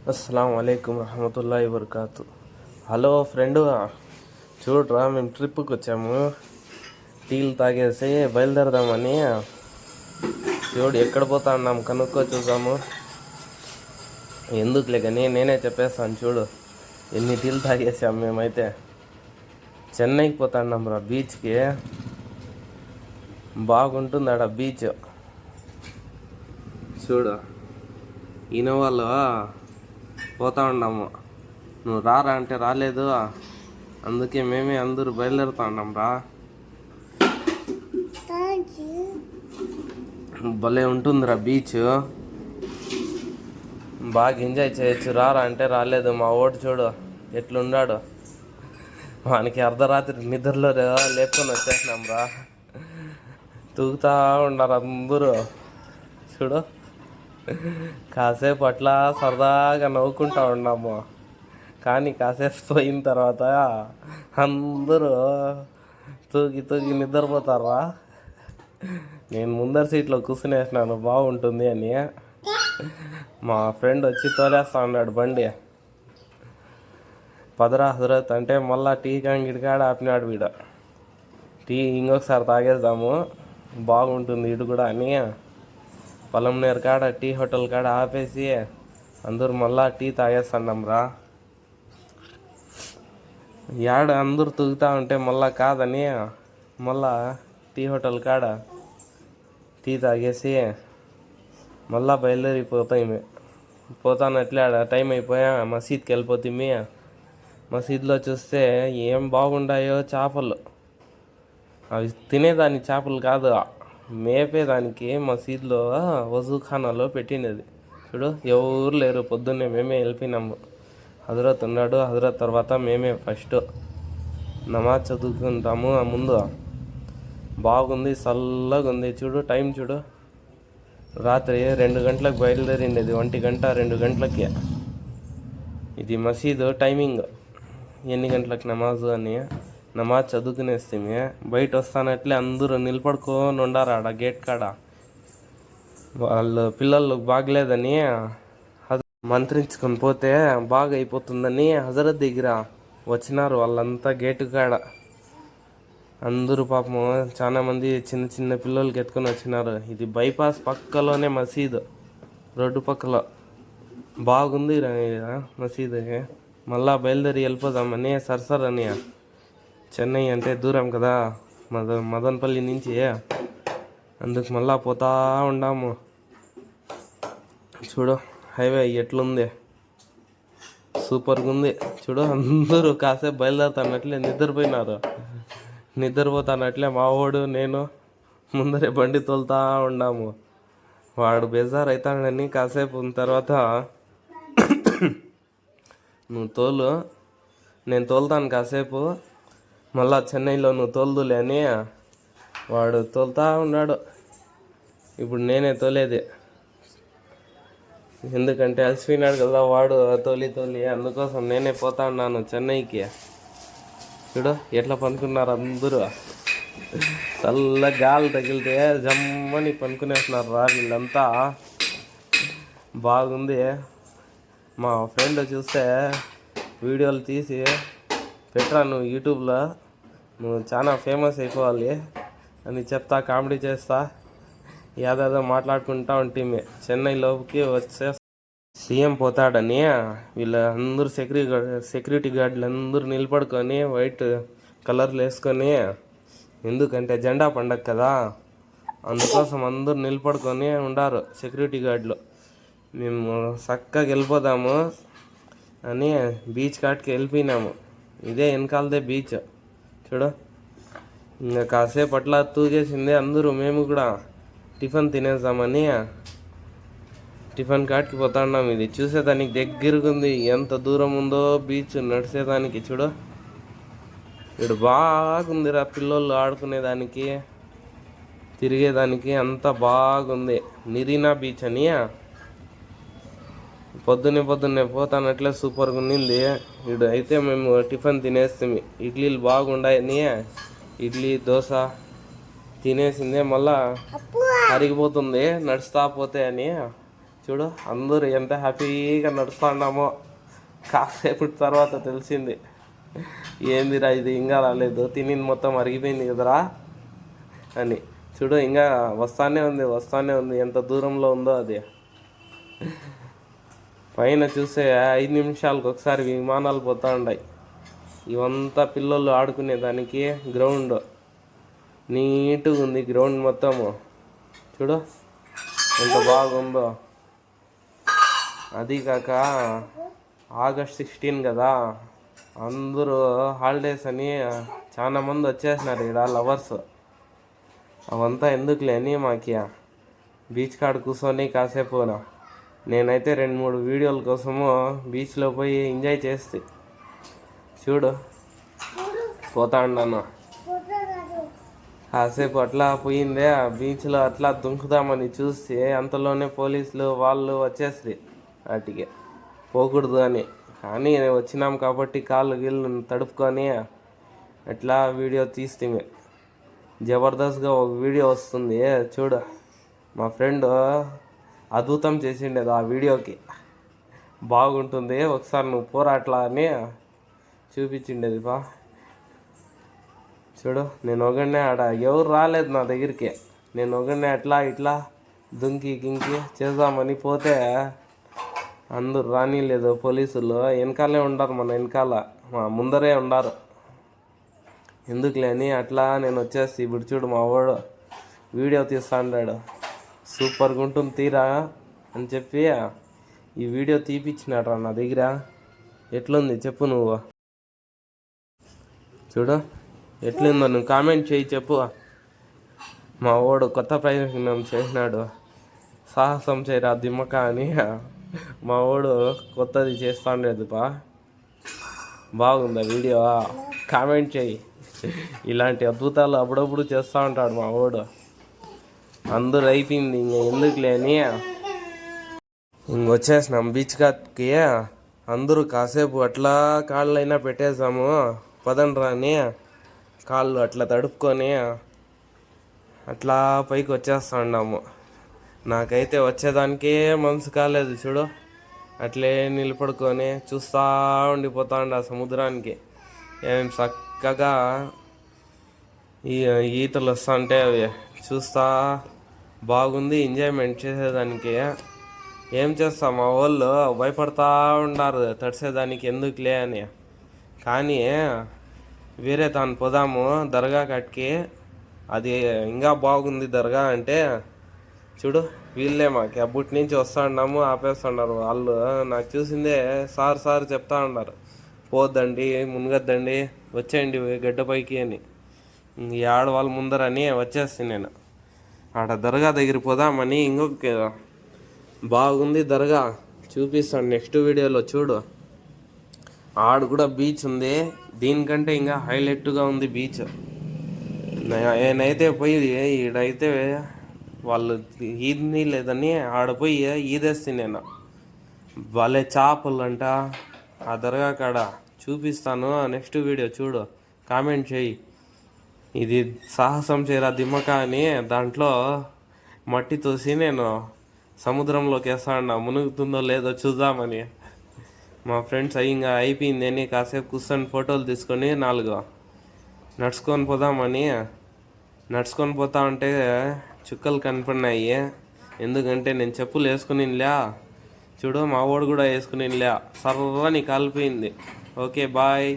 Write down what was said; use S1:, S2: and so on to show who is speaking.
S1: అస్సలం వాలేకుమ్ రహమతుల్లాహి వబర్కాతు. Hello friend, చూడరా మేము ట్రిప్కి వచ్చాము. టీలు తాగేసి బయలుదేరదామని. చూడు ఎక్కడ పోతా ఉన్నాం కనుక్కో చూసాము. ఎందుకులే కానీ నేనే చెప్పేస్తాను చూడు. ఎన్ని టీలు తాగేసాము మేమైతే. చెన్నైకి పోతా ఉన్నాం రా బీచ్కి. బాగుంటుంది ఆడ బీచ్. చూడు ఇన్నోవాలో పోతా ఉన్నాము. నువ్వు రారా అంటే రాలేదు. అందుకే మేమే అందరూ బయలుదేరుతా ఉన్నాం రా. భలే ఉంటుందిరా బీచ్. బాగా ఎంజాయ్ చేయొచ్చు. రారా అంటే రాలేదు. మా ఓటు చూడు ఎట్లున్నాడు. వానికి అర్ధరాత్రి నిద్రలో లేపుకొని వచ్చేసినాం రా. తూగుతా ఉన్నారు అందరూ. చూడు కాసేపు అట్లా సరదాగా నవ్వుకుంటా ఉన్నాము. కానీ కాసేపు పోయిన తర్వాత అందరూ తూగి తూగి నిద్రపోతారా. నేను ముందర సీట్లో కూర్చునేసినాను బాగుంటుంది అని. మా ఫ్రెండ్ వచ్చి తోలేస్తా ఉన్నాడు బండి. పదరా హజరత్ అంటే మళ్ళా టీ కంగిడికాడ ఆపినాడు వీడు. టీ ఇంకొకసారి తాగేద్దాము బాగుంటుంది ఇటు కూడా అని పొలంనేరు కాడ టీ హోటల్ కాడ ఆపేసి అందరూ మళ్ళా టీ తాగేస్తున్నాం రా. యాడ అందరూ తూగుతా ఉంటే మళ్ళా కాదని మళ్ళా టీ హోటల్ కాడ టీ తాగేసి మళ్ళా బయలుదేరిపోతాయి. పోతానట్లే ఆడ టైం అయిపోయా మసీద్కి వెళ్ళిపోతాయి. మసీద్లో చూస్తే ఏం బాగుండాయో చేపలు. అవి తినేదాని చేపలు కాదు, మేపేదానికి మసీద్లో వజూఖానాలో పెట్టినది. చూడు ఎవరు లేరు. పొద్దున్నే మేమే వెళ్ళిపోయినాము. హజరత్ ఉన్నాడు. హజరత్ తర్వాత మేమే ఫస్ట్ నమాజ్ చదువుకుంటాము. ముందు బాగుంది, చల్లగా ఉంది. చూడు టైం చూడు. రాత్రి 2 గంటలకు బయలుదేరిండేది. 1 గంట 2 గంటలకి. ఇది మసీదు టైమింగ్ ఎన్ని గంటలకు నమాజు అని. నమాజ్ చదువుకునేస్తే బయట వస్తానట్లే అందరూ నిలబడుకొని ఉండారు ఆడ గేట్ కాడ. వాళ్ళు పిల్లలు బాగలేదని మంత్రించుకొని పోతే బాగా అయిపోతుందని హజరత్ దగ్గర వచ్చినారు వాళ్ళంతా గేటు కాడ. అందరూ పాపము చాలా మంది చిన్న చిన్న పిల్లలకి ఎత్తుకొని వచ్చినారు. ఇది బైపాస్ పక్కలోనే మసీదు, రోడ్డు పక్కలో. బాగుంది మసీదు. మళ్ళా బయలుదేరి వెళ్ళిపోదామని సర్సర్ అని. చెన్నై అంటే దూరం కదా మదనపల్లి నుంచి. అందుకు మళ్ళా పోతా ఉన్నాము. చూడు హైవే ఎట్లుంది, సూపర్గా ఉంది. చూడు అందరూ కాసేపు బయలుదేరుతానట్లే నిద్రపోయినారు. నిద్రపోతానట్లే మా వాడు నేను ముందరే బండి తోలుతా ఉన్నాము. వాడు బేజారు అవుతాడని కాసేపు ఉన్న తర్వాత నువ్వు తోలు, నేను తోలుతాను కాసేపు, మళ్ళా చెన్నైలో నువ్వు తోలుదులే అని వాడు తోలుతా ఉన్నాడు. ఇప్పుడు నేనే తోలేది. ఎందుకంటే అలసిపోయినాడు కదా వాడు తోలి. అందుకోసం నేనే పోతా ఉన్నాను చెన్నైకి. చూడు ఎట్లా పనుకున్నారు అందరూ. చల్ల గాలి తగిలితే జమ్మని పనుకునేస్తున్నారు రా వీళ్ళంతా. బాగుంది. మా ఫ్రెండ్ చూస్తే వీడియోలు తీసి పెట్టరా నువ్వు యూట్యూబ్లో, నువ్వు చాలా ఫేమస్ అయిపోవాలి అని చెప్తా, కామెడీ చేస్తా, ఏదేదో మాట్లాడుకుంటా ఉంటే చెన్నైలోకి వచ్చే సీఎం పోతాడని వీళ్ళందరూ సెక్యూరిటీ గార్డులు అందరూ నిలబడుకొని వైట్ కలర్లు వేసుకొని, ఎందుకంటే జెండా పండగ కదా అందుకోసం అందరూ నిలబడుకొని ఉండారు సెక్యూరిటీ గార్డులు. మేము చక్కగా వెళ్ళిపోదాము అని బీచ్ కాటికి వెళ్ళిపోయినాము. ఇదే వెనకాలదే బీచ్. చూడు ఇంకా కాసేపు అట్లా తూగేసిందే అందరూ. మేము కూడా టిఫిన్ తినేద్దామని టిఫిన్ కాటికి పోతా ఉన్నాం. ఇది చూసేదానికి దగ్గరగా ఉంది. ఎంత దూరం ఉందో బీచ్ నడిచేదానికి. చూడు ఇక్కడ బాగుందిరా పిల్లలు ఆడుకునేదానికి, తిరిగేదానికి అంతా బాగుంది. నిరీనా బీచ్ అని పొద్దున్నే పోతానట్లే సూపర్గా ఉన్నింది. ఇప్పుడు అయితే మేము టిఫిన్ తినేస్తాము. ఇడ్లీలు బాగుండాయని ఇడ్లీ దోశ తినేసిందే. మళ్ళా అరిగిపోతుంది నడుస్తా పోతే అని చూడు అందరూ ఎంత హ్యాపీగా నడుస్తున్నామో. కాసేపు తర్వాత తెలిసింది ఏందిరా ఇది ఇంకా రాలేదు, తినింది మొత్తం అరిగిపోయింది కదరా అని. చూడు ఇంకా వస్తానే ఉంది, ఎంత దూరంలో ఉందో అది. పైన చూస్తే 5 నిమిషాలకు ఒకసారి విమానాలు పోతూ ఉన్నాయి. ఇవంతా పిల్లలు ఆడుకునేదానికి గ్రౌండ్, నీట్గా ఉంది గ్రౌండ్ మొత్తము. చూడు ఎంత బాగుందో. అది కాక ఆగస్ట్ 16 కదా, అందరూ హాలిడేస్ అని చాలా మంది వచ్చేసినారు ఇక్కడ లవర్స్. అవంతా ఎందుకులే అని మాకి బీచ్ కాడ కూర్చొని కాసేపు నేనైతే 2-3 వీడియోల కోసము బీచ్లో పోయి ఎంజాయ్ చేస్తే. చూడు పోతా ఉన్నాను కాసేపు అట్లా పోయిందే బీచ్లో అట్లా దుంకుదామని చూస్తే అంతలోనే పోలీసులు వాళ్ళు వచ్చేసి వాటికి పోకూడదు అని. కానీ వచ్చినాం కాబట్టి కాళ్ళు గీళ్ళు తడుపుకొని ఎట్లా వీడియో తీస్తే జబర్దస్త్గా ఒక వీడియో వస్తుంది చూడు. మా ఫ్రెండ్ అద్భుతం చేసిండేది ఆ వీడియోకి, బాగుంటుంది ఒకసారి నువ్వు పోరాట్లా అని చూపించిండేది బా. చూడు నేను ఒకనే ఆడ ఎవరు రాలేదు నా దగ్గరికి, నేను ఒకనే అట్లా ఇట్లా దుంకి గింకి చేద్దామని పోతే అందరు రానిలేదు పోలీసులు. వెనకాలే ఉండారు, మన వెనకాల ముందరే ఉండారు. ఎందుకులే అని అట్లా నేను వచ్చేసి ఇప్పుడు చూడు మా వాడు వీడియో తీస్తా అన్నాడు, సూపర్గా ఉంటుంది తీరా అని చెప్పి ఈ వీడియో తీపిచ్చినాడు నా దగ్గర. ఎట్లుంది చెప్పు నువ్వు, చూడు ఎట్లుందో నువ్వు కామెంట్ చేయి చెప్పు. మా వాడు కొత్త ప్రయత్నం చేసినాడు, సాహసం చేయరా దిమ్మక అని. మా వాడు కొత్తది చేస్తా ఉండేది బా. బాగుందా వీడియో, కామెంట్ చేయి. ఇలాంటి అద్భుతాలు అప్పుడప్పుడు చేస్తూ ఉంటాడు మా వాడు. అందరూ అయిపోయింది ఇంక ఎందుకులే అని ఇంకొచ్చేసినాం బీచ్ కాట్కి. అందరూ కాసేపు అట్లా కాళ్ళైనా పెట్టేసాము, పదండ్రా అని కాళ్ళు అట్లా తడుపుకొని అట్లా పైకి వచ్చేస్తా ఉన్నాము. నాకైతే వచ్చేదానికే మనసు కాలేదు. చూడు అట్లే నిలబడుకొని చూస్తూ ఉండిపోతా ఉండ సముద్రానికి. ఏం చక్కగా ఈతలు వస్తుంటే అవి చూస్తా బాగుంది, ఎంజాయ్మెంట్ చేసేదానికి. ఏం చేస్తాం మా వాళ్ళు భయపడతా ఉండారు తడిసేదానికి ఎందుకులే అని. కానీ వేరే తాను పోదాము దర్గా కట్కి, అది ఇంకా బాగుంది దర్గా అంటే. చూడు వీళ్ళే మాకు అప్పటి నుంచి వస్తూ ఉన్నాము ఆపేస్తున్నారు వాళ్ళు. నాకు చూసిందే సార్ చెప్తా ఉన్నారు, పోద్దండి మునగద్దండి వచ్చేయండి గడ్డపైకి అని. ఈ ఆడవాళ్ళ ముందరని వచ్చేసి నేను ఆడ దర్గా దగ్గర పోదామని. ఇంకొక బాగుంది దర్గా, చూపిస్తాను నెక్స్ట్ వీడియోలో. చూడు ఆడ కూడా బీచ్ ఉంది, దీనికంటే ఇంకా హైలైట్గా ఉంది బీచ్. నేనైతే పోయి ఈడైతే వాళ్ళు ఈద్ని లేదని ఆడపోయి ఈదేస్తే నేను. భలే చేపలు అంట ఆ దర్గా కాడ, చూపిస్తాను నెక్స్ట్ వీడియో. చూడు కామెంట్ చేయి. ఇది సాహసం చేయరా దిమ్మక అని దాంట్లో మట్టి తోసి నేను సముద్రంలోకి వేస్తా, మునుగుతుందో లేదో చూద్దామని. మా ఫ్రెండ్స్ ఇంకా అయిపోయింది అని కాసేపు కూర్చొని ఫోటోలు తీసుకొని 4 నడుచుకొని పోదామని నడుచుకొని పోతా ఉంటే చుక్కలు కనపడినాయి. ఎందుకంటే నేను చెప్పులు వేసుకునిలే. చూడు మా వాడు కూడా వేసుకునిలే, సర్వని కాలిపోయింది. Okay bye.